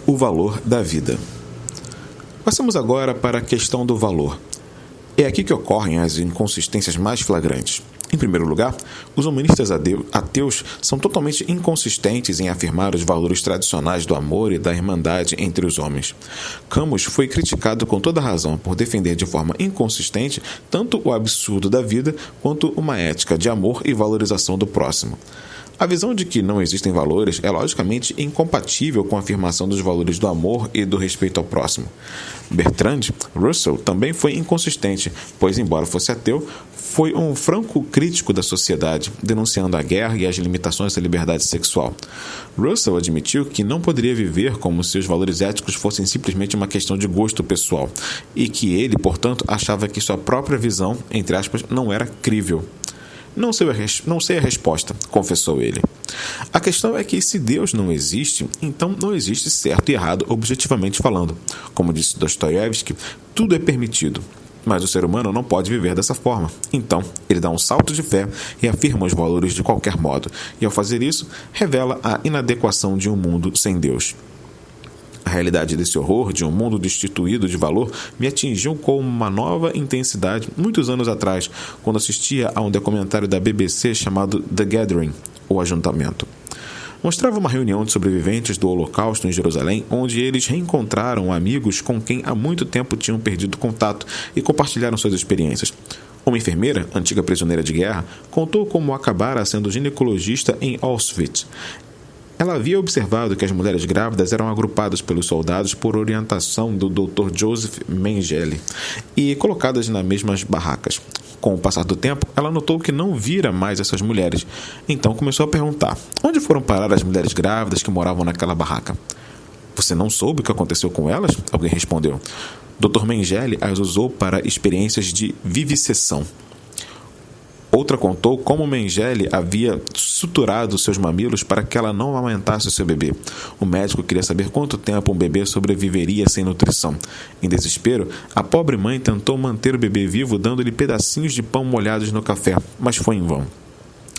O valor da vida. Passamos agora para a questão do valor. É aqui que ocorrem as inconsistências mais flagrantes. Em primeiro lugar, os humanistas ateus são totalmente inconsistentes em afirmar os valores tradicionais do amor e da irmandade entre os homens. Camus foi criticado com toda razão por defender de forma inconsistente tanto o absurdo da vida quanto uma ética de amor e valorização do próximo. A visão de que não existem valores é logicamente incompatível com a afirmação dos valores do amor e do respeito ao próximo. Bertrand Russell também foi inconsistente, pois, embora fosse ateu, foi um franco crítico da sociedade, denunciando a guerra e as limitações da liberdade sexual. Russell admitiu que não poderia viver como se os valores éticos fossem simplesmente uma questão de gosto pessoal, e que ele, portanto, achava que sua própria visão, entre aspas, não era crível. Não sei a resposta, confessou ele. A questão é que se Deus não existe, então não existe certo e errado objetivamente falando. Como disse Dostoiévski, tudo é permitido. Mas o ser humano não pode viver dessa forma. Então, ele dá um salto de fé e afirma os valores de qualquer modo. E ao fazer isso, revela a inadequação de um mundo sem Deus. A realidade desse horror de um mundo destituído de valor me atingiu com uma nova intensidade muitos anos atrás, quando assistia a um documentário da BBC chamado The Gathering, ou Ajuntamento. Mostrava uma reunião de sobreviventes do Holocausto em Jerusalém, onde eles reencontraram amigos com quem há muito tempo tinham perdido contato e compartilharam suas experiências. Uma enfermeira, antiga prisioneira de guerra, contou como acabara sendo ginecologista em Auschwitz. Ela havia observado que as mulheres grávidas eram agrupadas pelos soldados por orientação do Dr. Joseph Mengele e colocadas nas mesmas barracas. Com o passar do tempo, ela notou que não vira mais essas mulheres. Então começou a perguntar: onde foram parar as mulheres grávidas que moravam naquela barraca? Você não soube o que aconteceu com elas? Alguém respondeu. Dr. Mengele as usou para experiências de viviseção. Outra contou como Mengele havia suturado seus mamilos para que ela não amamentasse seu bebê. O médico queria saber quanto tempo um bebê sobreviveria sem nutrição. Em desespero, a pobre mãe tentou manter o bebê vivo dando-lhe pedacinhos de pão molhados no café, mas foi em vão.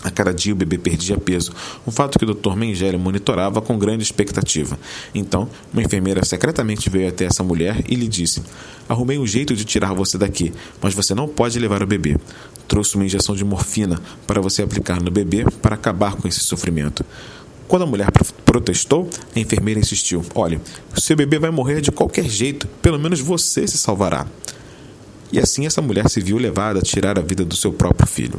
A cada dia o bebê perdia peso, um fato que o Dr. Mengele monitorava com grande expectativa. Então, uma enfermeira secretamente veio até essa mulher e lhe disse: arrumei um jeito de tirar você daqui, mas você não pode levar o bebê. Trouxe uma injeção de morfina para você aplicar no bebê para acabar com esse sofrimento. Quando a mulher protestou, a enfermeira insistiu: olhe, o seu bebê vai morrer de qualquer jeito, pelo menos você se salvará. E assim essa mulher se viu levada a tirar a vida do seu próprio filho.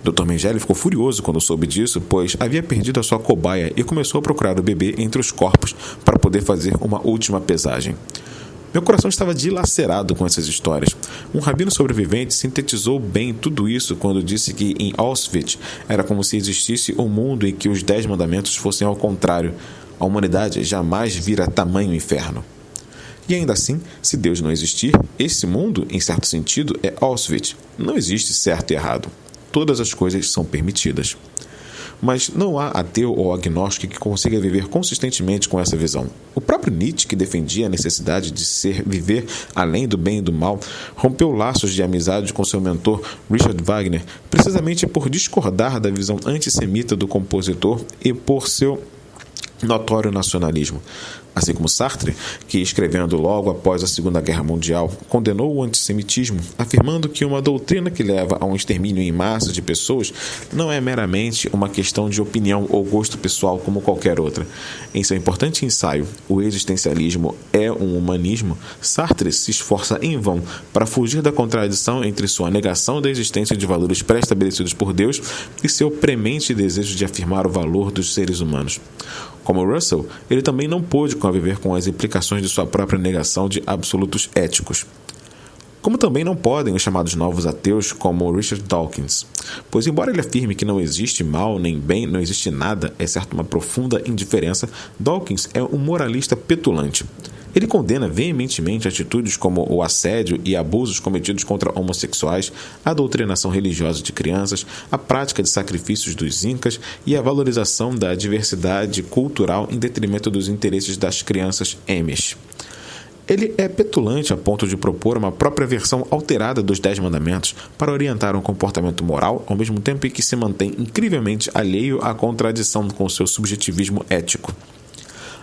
Dr. Mengele ficou furioso quando soube disso, pois havia perdido a sua cobaia e começou a procurar o bebê entre os corpos para poder fazer uma última pesagem. Meu coração estava dilacerado com essas histórias. Um rabino sobrevivente sintetizou bem tudo isso quando disse que em Auschwitz era como se existisse um mundo em que os 10 mandamentos fossem ao contrário. A humanidade jamais vira tamanho inferno. E ainda assim, se Deus não existir, esse mundo, em certo sentido, é Auschwitz. Não existe certo e errado. Todas as coisas são permitidas. Mas não há ateu ou agnóstico que consiga viver consistentemente com essa visão. O próprio Nietzsche, que defendia a necessidade de viver além do bem e do mal, rompeu laços de amizade com seu mentor Richard Wagner, precisamente por discordar da visão antissemita do compositor e por seu notório nacionalismo. Assim como Sartre, que escrevendo logo após a Segunda Guerra Mundial, condenou o antissemitismo, afirmando que uma doutrina que leva a um extermínio em massa de pessoas não é meramente uma questão de opinião ou gosto pessoal como qualquer outra. Em seu importante ensaio, O Existencialismo é um Humanismo, Sartre se esforça em vão para fugir da contradição entre sua negação da existência de valores pré-estabelecidos por Deus e seu premente desejo de afirmar o valor dos seres humanos. Como Russell, ele também não pôde conviver com as implicações de sua própria negação de absolutos éticos. Como também não podem os chamados novos ateus como Richard Dawkins, pois embora ele afirme que não existe mal nem bem, não existe nada, exceto uma profunda indiferença, Dawkins é um moralista petulante. Ele condena veementemente atitudes como o assédio e abusos cometidos contra homossexuais, a doutrinação religiosa de crianças, a prática de sacrifícios dos incas e a valorização da diversidade cultural em detrimento dos interesses das crianças Amish. Ele é petulante a ponto de propor uma própria versão alterada dos 10 mandamentos para orientar um comportamento moral, ao mesmo tempo em que se mantém incrivelmente alheio à contradição com seu subjetivismo ético.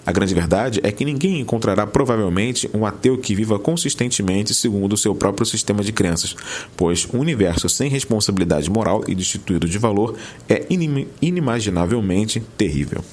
A grande verdade é que ninguém encontrará provavelmente um ateu que viva consistentemente segundo o seu próprio sistema de crenças, pois um universo sem responsabilidade moral e destituído de valor é inimaginavelmente terrível.